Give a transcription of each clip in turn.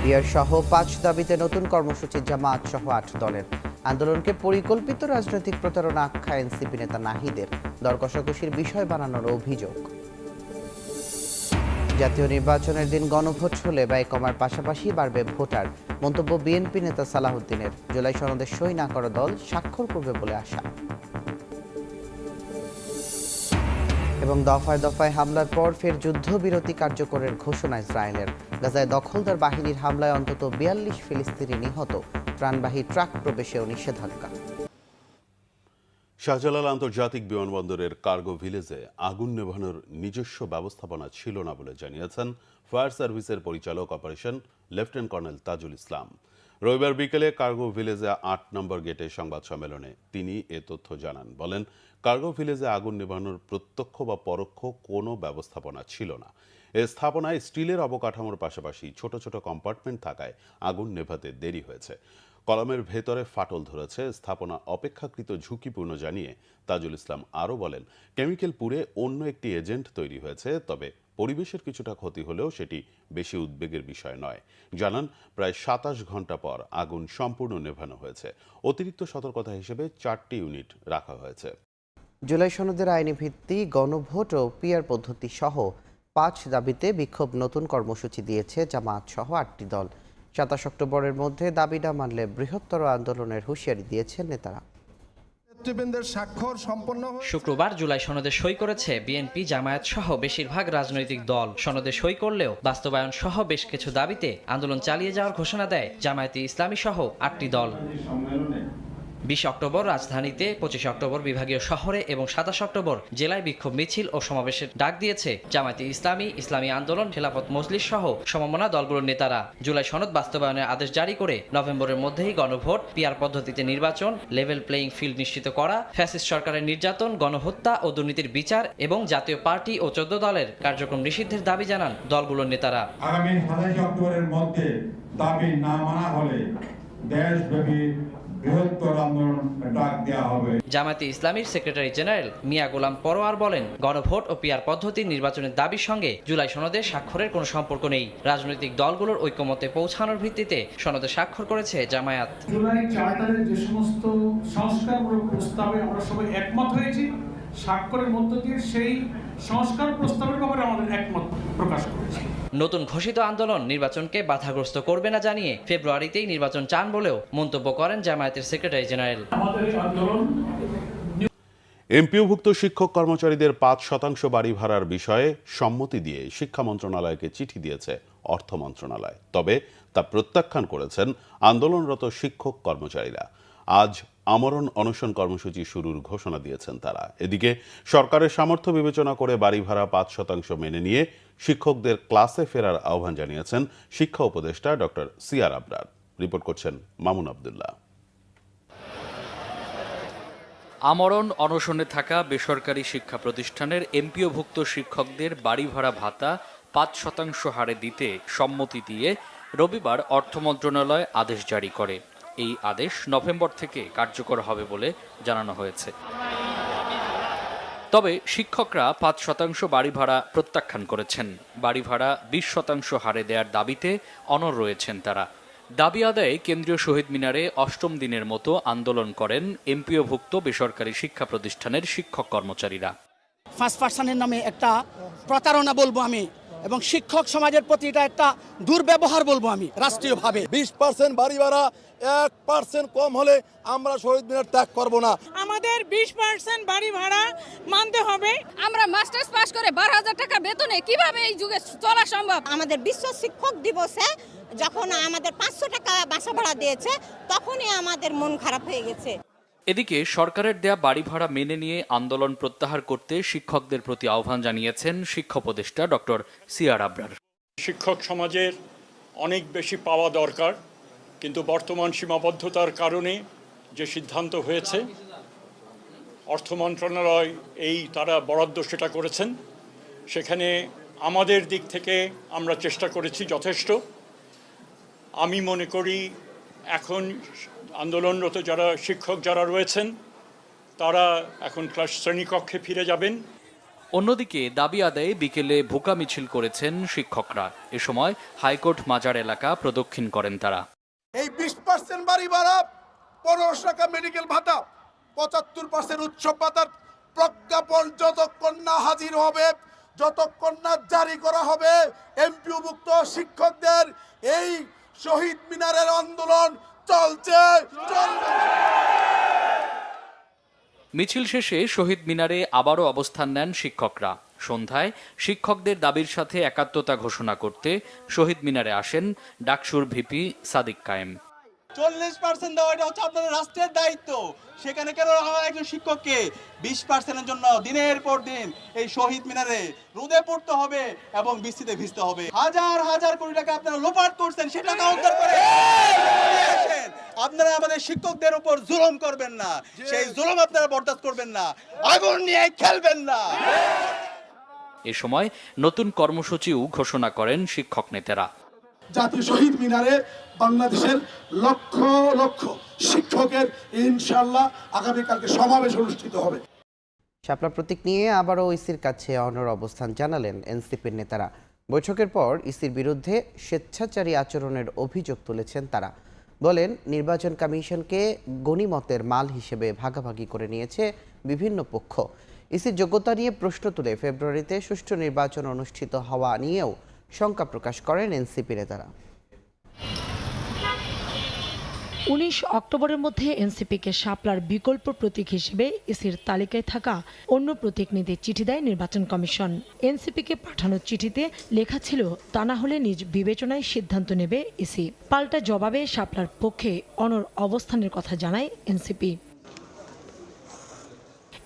Peer সহ ৫ দাবিতে নতুন কর্মসূচি জামায়াত সহ ৮ দলের। আন্দোলনকে পরিকল্পিত রাজনৈতিক প্রতারণা আখ্যা এনসিপি নেতা নাহিদের। দর কষাকষির বিষয় বানানোর অভিযোগ। জাতীয় নির্বাচনের দিন গণভোট হলে ব্যয় কমার পাশাপাশি বাড়বে ভোটার, মন্তব্য বিএনপি নেতা সালাহুদ্দিনের। জুলাই সনদে সই না করা দল স্বাক্ষর করবে বলে আশা। এবং দফায় দফায় হামলার পর ফের যুদ্ধবিরতি কার্যকরের ঘোষণা ইসরায়েলের। গাজায় দখলদার বাহিনীর হামলায় অন্তত ৪২ ফিলিস্তিনি নিহত, প্রাণবাহী ট্রাক প্রবেশেও নিষেধাজ্ঞা। শাহজালাল আন্তর্জাতিক বিমানবন্দরের কার্গো ভিলেজে আগুন নেভানোর নিজস্ব ব্যবস্থাপনা ছিল না বলে জানিয়েছেন ফায়ার সার্ভিসের পরিচালক operation lieutenant colonel Tajul Islam. রবিবার বিকেলে কার্গো ভিলেজে ৮ নম্বর গেটে সংবাদ সম্মেলনে তিনি এ তথ্য জানান। বলেন, কার্গো ভিলেজে আগুন নেভানোর প্রত্যক্ষ বা পরোক্ষ কোনো ব্যবস্থাপনা ছিল না। এ স্থাপনায় স্টিলের অবকাঠামোর পাশাপাশি ছোট ছোট কম্পার্টমেন্ট থাকায় আগুন নেভাতে দেরি হয়েছে। কলমের ভেতরে ফাটল ধরেছে, স্থাপনা অপেক্ষাকৃত ঝুঁকিপূর্ণ জানিয়ে তাজুল ইসলাম আরও বলেন, কেমিক্যাল পুড়ে অন্য একটি এজেন্ট তৈরি হয়েছে, তবে পরিবেশের কিছুটা ক্ষতি হলেও সেটি বেশি উদ্বেগের বিষয় নয়। জানান, প্রায় ২৭ ঘন্টা পর আগুন সম্পূর্ণ নেভানো হয়েছে। অতিরিক্ত সতর্কতা হিসেবে ৪টি ইউনিট রাখা হয়েছে। জুলাই সনদের আইনি ভিত্তি, গণভোট ও পিয়ার পদ্ধতি সহ ৫ দাবিতে বিক্ষোভ নতুন কর্মসূচি দিয়েছে জামায়াত সহ ৮টি দল। ২৭ অক্টোবরের মধ্যে দাবি না মানলে বৃহত্তর আন্দোলনের হুঁশিয়ারি দিয়েছেন নেতারা। শুক্রবার জুলাই সনদে সই করেছে বিএনপি, জামায়াত সহ বেশিরভাগ রাজনৈতিক দল। সনদে সই করলেও বাস্তবায়ন সহ বেশ কিছু দাবিতে আন্দোলন চালিয়ে যাওয়ার ঘোষণা দেয় জামায়াতে ইসলামী সহ ৮টি দল। ২০ অক্টোবর রাজধানীতে, ২৫ অক্টোবর বিভাগীয় শহরে এবং ২৭ অক্টোবর জেলায় বিক্ষোভ মিছিল ও সমাবেশের ডাক দিয়েছে জামায়াতে ইসলামী, ইসলামী আন্দোলন, খেলাফত মজলিস সহ সমমনা দলগুলোর নেতারা। জুলাই সনদ বাস্তবায়নের আদেশ জারি করে নভেম্বরের মধ্যেই গণভোট, পিয়ার পদ্ধতিতে নির্বাচন, লেভেল প্লেয়িং ফিল্ড নিশ্চিত করা, ফ্যাসিস্ট সরকারের নির্যাতন, গণহত্যা ও দুর্নীতির বিচার এবং জাতীয় পার্টি ও ১৪ দলের কার্যক্রম নিষিদ্ধের দাবি জানান দলগুলোর নেতারা। আগামী ২৭ অক্টোবরের মধ্যে দাবি না মানা হলে দেশব্যাপী বৃহত্তর আন্দোলন ডাক দেওয়া হবে। জামায়াতে ইসলামীর সেক্রেটারি জেনারেল মিয়া গোলাম পরোয়ার বলেন, গণভোট ও পিয়ার পদ্ধতির নির্বাচনের দাবির সঙ্গে জুলাই সনদে স্বাক্ষরের কোনো সম্পর্ক নেই। রাজনৈতিক দলগুলোর ঐক্যমতে পৌঁছানোর ভিত্তিতে সনদে স্বাক্ষর করেছে জামায়াত। জুলাই চার্টারের যে সমস্ত সংস্কারমূলক প্রস্তাবে আমরা সবাই একমত হয়েছি, স্বাক্ষরের মধ্য দিয়ে সেই সংস্কার প্রস্তাবের ব্যাপারে আমাদের একমত প্রকাশ করেছি। নতুন ঘোষিত আন্দোলন নির্বাচনকে বাধাগ্রস্ত করবে না জানিয়ে ফেব্রুয়ারিতেই নির্বাচন চান বলেও মন্তব্য করেন জামায়াতের সেক্রেটারি জেনারেল। এমপিওভুক্ত শিক্ষক কর্মচারীদের ৫% বাড়ি ভাড়ার বিষয়ে সম্মতি দিয়ে শিক্ষা মন্ত্রণালয়কে চিঠি দিয়েছে অর্থ মন্ত্রণালয়। তবে তা প্রত্যাখ্যান করেছেন আন্দোলনরত শিক্ষক কর্মচারীরা। আজ আমরণ অনশন কর্মসূচি শুরুর ঘোষণা দিয়েছেন তারা। এদিকে সরকারের সামর্থ্য বিবেচনা করে বাড়ি ভাড়া ৫% মেনে নিয়ে শিক্ষকদের ক্লাসে ফেরার আহ্বান জানিয়েছেন শিক্ষা উপদেষ্টা ডক্টর সিআর আবরার। রিপোর্ট করছেন মামুন আবদুল্লাহ। আমরণ অনশনে থাকা বেসরকারি শিক্ষা প্রতিষ্ঠানের এমপিওভুক্ত শিক্ষকদের বাড়ি ভাড়া ভাতা ৫% হারে দিতে সম্মতি দিয়ে রবিবার অর্থ মন্ত্রণালয় আদেশ জারি করে। এই আদেশ নভেম্বর থেকে কার্যকর হবে বলে জানানো হয়েছে। তবে শিক্ষকরা ৫% বাড়ি ভাড়া প্রত্যাখ্যান করেছেন। বাড়ি ভাড়া ২০% হারে দেওয়ার দাবিতে অনড় রয়েছেন তারা। দাবি আদায়ে কেন্দ্রীয় শহীদ মিনারে ৮ম দিনের মতো আন্দোলন করেন এমপিওভুক্ত বেসরকারি শিক্ষা প্রতিষ্ঠানের শিক্ষক কর্মচারীরা। ফার্স্ট পার্সনের নামে একটা প্রতারণা বলবো আমি, এবং শিক্ষক সমাজের প্রতি এটা একটা দুর্ব্যবহার বলবো আমি রাষ্ট্রীয়ভাবে। 20% বাড়ি ভাড়া 1% কম হলে আমরা শহীদ মিনার ত্যাগ করব না। আমাদের 20% বাড়ি ভাড়া মানতে হবে। আমরা মাস্টার্স পাস করে 12,000 টাকা বেতনে কিভাবে এই যুগে চলা সম্ভব? আমাদের বিশ্ব শিক্ষক দিবসে যখন আমাদের 500 টাকা বাসা ভাড়া দিয়েছে, তখনই আমাদের মন খারাপ হয়ে গেছে। এদিকে সরকারের দেয়া বাড়ি ভাড়া মেনে নিয়ে আন্দোলন প্রত্যাহার করতে শিক্ষকদের প্রতি আহ্বান জানিয়েছেন শিক্ষা উপদেষ্টা ডক্টর সিআর আবরার। শিক্ষক সমাজের অনেক বেশি পাওয়া দরকার, কিন্তু বর্তমান সীমাবদ্ধতার কারণে যে সিদ্ধান্ত হয়েছে, অর্থ মন্ত্রণালয় তারা বরাদ্দ সেটা করেছেন, সেখানে আমাদের দিক থেকে আমরা চেষ্টা করেছি যথেষ্ট। আমি মনে করি এখন আন্দোলনরত শিক্ষক যারা রয়েছেন তারা এখন শ্রেণীকক্ষে ফিরে যাবেন। অন্যদিকে দাবি আদায়ে বিকেলে ভুকা মিছিল করেছেন শিক্ষকরা। এ সময় হাইকোর্ট মাজার এলাকা প্রদক্ষিণ করেন তারা। এই 20% বাড়ি ভাড়া, 1500 টাকা মেডিকেল ভাতা, 75% উৎসব ভাতার প্রজ্ঞাপন যতক্ষণ না হাজির হবে, যতক্ষণ না জারি করা হবে, এমপিওভুক্ত শিক্ষকদের এই শহীদ মিনারের আন্দোলন চলছে। মিছিল শেষে শহীদ মিনারে আবারও অবস্থান নেন শিক্ষকরা। সন্ধ্যায় শিক্ষকদের দাবির সাথে একাত্মতা ঘোষণা করতে শহীদ মিনারে আসেন ডাকসুর ভিপি সাদিক কায়েম। 40% দেওয়া এটা হচ্ছে আপনাদের রাষ্ট্রের দায়িত্ব। সেখানে কেন আমার একজন শিক্ষককে 20%-এর জন্য দিনের পর দিন এই শহীদ মিনারে রোদে পড়তে হবে এবং বৃষ্টিতে ভিজতে হবে? হাজার হাজার কোটি টাকা আপনারা লোপাট করছেন, সেটা উদ্ধার করে আপনারা আমাদের শিক্ষকদের উপর জুলুম করবেন না, সেই জুলুম আপনারা বরদাস্ত করবেন না, আগুন নিয়ে খেলবেন না। এ সময় নতুন কর্মসূচিও ঘোষণা করেন শিক্ষক নেতারা। জাতীয় শহীদ মিনারে বাংলাদেশের লক্ষ লক্ষ শিক্ষকের ইনশাআল্লাহ আগামীকালকে সমাবেশ অনুষ্ঠিত হবে। শাপলা প্রতীক নিয়ে আবারও ইসির কাছে অনড় অবস্থান জানালেন এনসিপির নেতারা। বৈঠকের পর ইসির বিরুদ্ধে স্বেচ্ছাচারী আচরণের অভিযোগ তুলেছেন তারা। বলেন, নির্বাচন কমিশনকে গণিমতের মাল হিসেবে ভাগাভাগি করে নিয়েছে বিভিন্ন পক্ষ। ইসির যোগ্যতা নিয়ে প্রশ্ন তুলে ফেব্রুয়ারিতে সুষ্ঠু নির্বাচন অনুষ্ঠিত হওয়া নিয়েও শঙ্কা প্রকাশ করেন এনসিপি নেতারা। 19 অক্টোবরের মধ্যে এনসিপিকে শাপলার বিকল্প প্রতীক হিসেবে ইসির তালিকায় থাকা অন্য প্রতীক নিতে চিঠি দেয় নির্বাচন কমিশন। এনসিপিকে পাঠানো চিঠিতে লেখা ছিল, তা না হলে নিজ বিবেচনায় সিদ্ধান্ত নেবে ইসি। পাল্টা জবাবে শাপলার পক্ষে অনড় অবস্থানের কথা জানায় এনসিপি।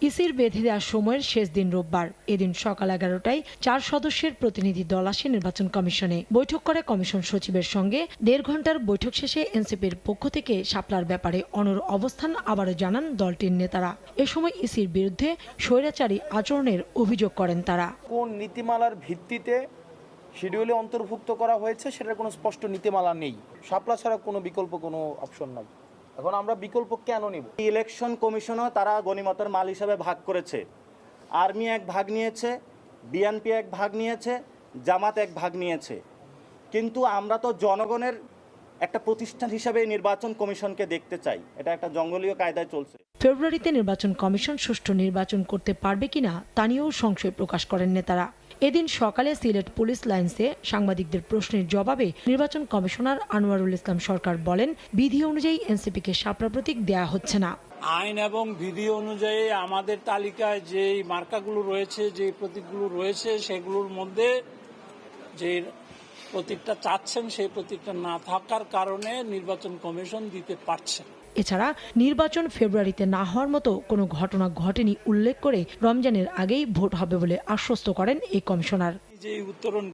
ইসির বেঁধে দেওয়ার সময়ের শেষ দিন রোববার। এদিন সকাল 11টায় 4 সদস্যের প্রতিনিধি দল আসে নির্বাচন কমিশনে। বৈঠক করে কমিশন সচিবের সঙ্গে 1.5 ঘন্টার বৈঠক শেষে এনসিপির পক্ষ থেকে শাপলার ব্যাপারে অনড় অবস্থান আবারও জানান দলটির নেতারা। এ সময় ইসির বিরুদ্ধে স্বৈরাচারী আচরণের অভিযোগ করেন তারা। কোন নীতিমালার ভিত্তিতে শিডিউলে অন্তর্ভুক্ত করা হয়েছে সেটার কোনো স্পষ্ট নীতিমালা নেই। শাপলা ছাড়া কোনো বিকল্প কোনো অপশন নাই। এখন আমরা বিকল্প কেন নিব? ইলেকশন কমিশনও তারা গণিমতের মাল হিসাবে ভাগ করেছে। আর্মি এক ভাগ নিয়েছে, বিএনপি এক ভাগ নিয়েছে, জামাত এক ভাগ নিয়েছে। কিন্তু আমরা তো জনগণের একটা প্রতিষ্ঠান হিসাবে নির্বাচন কমিশনকে দেখতে চাই। এটা একটা জঙ্গলীয় কায়দায় চলছে। ফেব্রুয়ারিতে নির্বাচন কমিশন সুষ্ঠু নির্বাচন করতে পারবে কিনা তা নিয়েও সংশয় প্রকাশ করেন নেতারা। এদিন সকালে সিলেট পুলিশ লাইন্সে সাংবাদিকদের প্রশ্নের জবাবে নির্বাচন কমিশনার আনোয়ারুল ইসলাম সরকার বলেন, বিধি অনুযায়ী এনসিপিকে শাপলা প্রতীক দেয়া হচ্ছে না। আইন এবং বিধি অনুযায়ী আমাদের তালিকায় যে মার্কাগুলো রয়েছে, যে প্রতীকগুলো রয়েছে, সেগুলোর মধ্যে যে প্রতীকটা চাচ্ছেন সেই প্রতীকটা না থাকার কারণে নির্বাচন কমিশন দিতে পারছে। এছাড়া নির্বাচন ফেব্রুয়ারিতে না হওয়ার মতো কোনো ঘটনা ঘটেনি উল্লেখ করে রমজানের আগেই ভোট হবে বলে আশ্বস্ত করেন এই কমিশনার। যে উত্তরণ